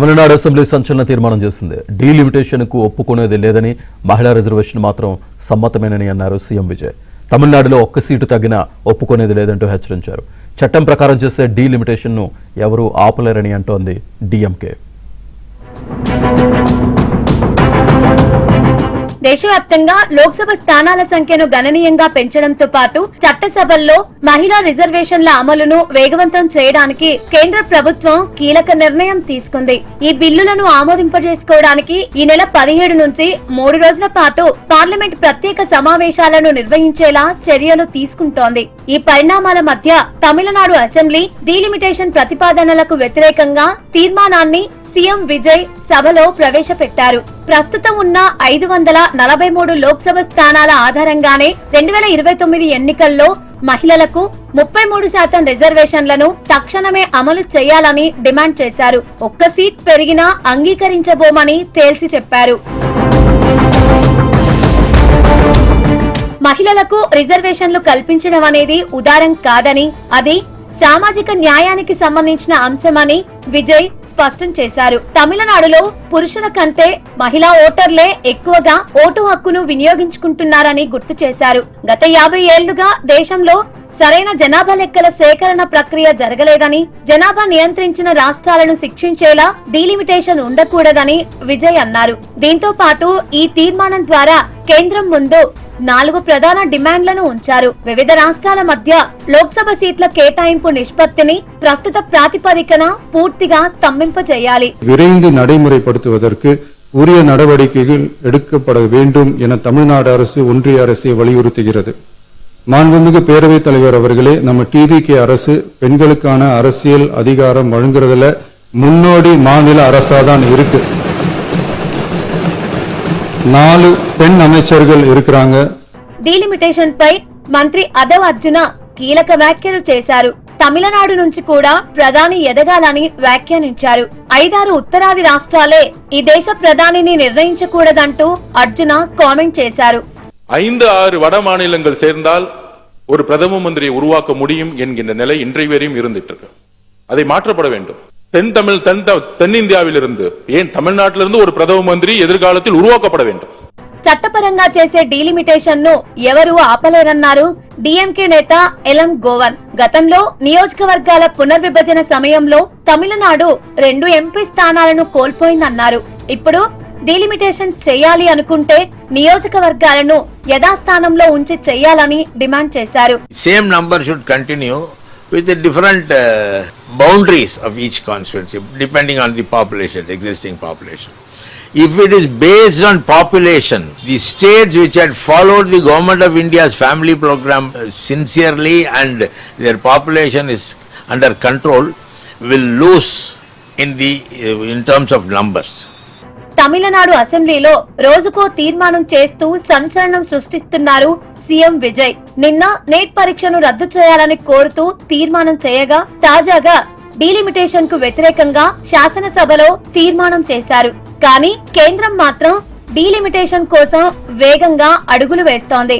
Tamil Nadu assembly సంచలన తీర్మానం చేసింది. డీలిమిటేషన్ కు ఒప్పుకునేది లేదని, మహిళా రిజర్వేషన్ మాత్రం సమ్మతమేనని అన్నారు సీఎం విజయ్. తమిళనాడులో ఒక్క సీటు తగ్గినా ఒప్పుకునేది లేదంటూ హెచ్చరించారు. చట్టం ప్రకారం చేసే డీలిమిటేషన్ ను ఎవరూ ఆపలేరని అంటోంది డీఎంకే. దేశవ్యాప్తంగా లోక్సభ స్థానాల సంఖ్యను గణనీయంగా పెంచడంతో పాటు చట్టసభల్లో మహిళా రిజర్వేషన్ల అమలును వేగవంతం చేయడానికి కేంద్ర ప్రభుత్వం కీలక నిర్ణయం తీసుకుంది. ఈ బిల్లులను ఆమోదింపజేసుకోవడానికి ఈ నెల 17 నుంచి 3 రోజుల పాటు పార్లమెంట్ ప్రత్యేక సమావేశాలను నిర్వహించేలా చర్యలు తీసుకుంటోంది. ఈ పరిణామాల మధ్య తమిళనాడు అసెంబ్లీ డీలిమిటేషన్ ప్రతిపాదనలకు వ్యతిరేకంగా తీర్మానాన్ని సీఎం విజయ్ సభలో ప్రవేశపెట్టారు. ప్రస్తుతం ఉన్న 543 లోక్సభ స్థానాల ఆధారంగానే 2029 ఎన్నికల్లో మహిళలకు 33% రిజర్వేషన్లను తక్షణమే అమలు చేయాలని డిమాండ్ చేశారు. ఒక్క సీట్ పెరిగినా అంగీకరించబోమని తేల్చి చెప్పారు. మహిళలకు రిజర్వేషన్లు కల్పించడం అనేది ఉదారం కాదని, అది సామాజిక న్యాయానికి సంబంధించిన అంశమని విజయ్ స్పష్టం చేశారు. తమిళనాడులో పురుషుల కంటే మహిళా ఓటర్లే ఎక్కువగా ఓటు హక్కును వినియోగించుకుంటున్నారని గుర్తు చేశారు. గత 50 ఏళ్లుగా దేశంలో సరైన జనాభా లెక్కల సేకరణ ప్రక్రియ జరగలేదని, జనాభా నియంత్రించిన రాష్ట్రాలను శిక్షించేలా డీలిమిటేషన్ ఉండకూడదని విజయ్ అన్నారు. దీంతో పాటు ఈ తీర్మానం ద్వారా కేంద్రం ముందు 4 ప్రధాన డిమాండ్లను ఉంచారు. వివిధ రాష్ట్రాల మధ్య లోక్సభ సీట్ల కేటాయింపు నిష్పత్తిని ప్రస్తుత ప్రాతిపదికన పూర్తిగా స్తంభింపజేయాలి. விரைந்து நடைமுறைப்படுத்துவதற்கு உரிய நடவடிக்கைகள் எடுக்கப்பட வேண்டும் என தமிழ்நாடு அரசு ஒன்றிய அரசை வலியுறுத்துகிறது. மாண்புமிகு பேரவைத் தலைவர் அவர்களே, நம்ம டிவிகே அரசு பெண்களுக்கான அரசியல் அதிகாரம் வழங்குறதுல முன்னோடி மாநில அரசாதான் இருக்கு. 4 பெண் அமைச்சர்கள் இருக்கிறாங்க. డీలిమిటేషన్ పై మంత్రి అదవ్ అర్జున కీలక వ్యాఖ్యలు చేశారు. తమిళనాడు నుంచి కూడా ప్రధాని ఎదగాలని వ్యాఖ్యానించారు. 5-6 ఉత్తరాది రాష్ట్రాలే ఈ దేశ ప్రధానిని నిర్ణయించకూడదంటూ అర్జున కామెంట్ చేశారు. 5-6 வட மாநிலங்கள் சேர்ந்தால் ஒரு பிரதம மந்திரியை உருவாக்க முடியும் என்கின்ற நிலை இன்றைய வரையும் இருந்துட்டு இருக்கு. அதை மாற்றப்பட வேண்டும். தென்னிந்தியாவிலிருந்து, ஏன் தமிழ்நாட்டிலிருந்து ஒரு பிரதம மந்திரி எதிர்காலத்தில் உருவாக்கப்பட வேண்டும். చట్టపరంగా చేసే డీలిమిటేషన్ ను ఎవరూ ఆపలేరన్నారు డీఎంకే నేత ఎలం గోవన్. గతంలో నియోజకవర్గాల పునర్విభజన సమయంలో తమిళనాడు 2 ఎంపీ స్థానాలను కోల్పోయిందన్నారు. ఇప్పుడు డీలిమిటేషన్ చేయాలి అనుకుంటే నియోజకవర్గాలను యథాస్థానంలో ఉంచి చేయాలని డిమాండ్ చేశారు. Same number should continue with the different boundaries of each constituency depending on the population, existing population. If it is based on population, the states which had followed the government of India's family program sincerely and their population is under control will lose in terms of numbers. Tamil Nadu అసెంబ్లీలో రోజుకో తీర్మానం చేస్తూ సంచలనం సృష్టిస్తున్నారు CM Vijay. నిన్న నేట్ పరీక్షను రద్దు చేయాలని కోరుతూ తీర్మానం చేయగా, తాజాగా డీలిమిటేషన్ కు వ్యతిరేకంగా శాసనసభలో తీర్మానం చేశారు. కానీ కేంద్రం మాత్రం డీలిమిటేషన్ కోసం వేగంగా అడుగులు వేస్తోంది.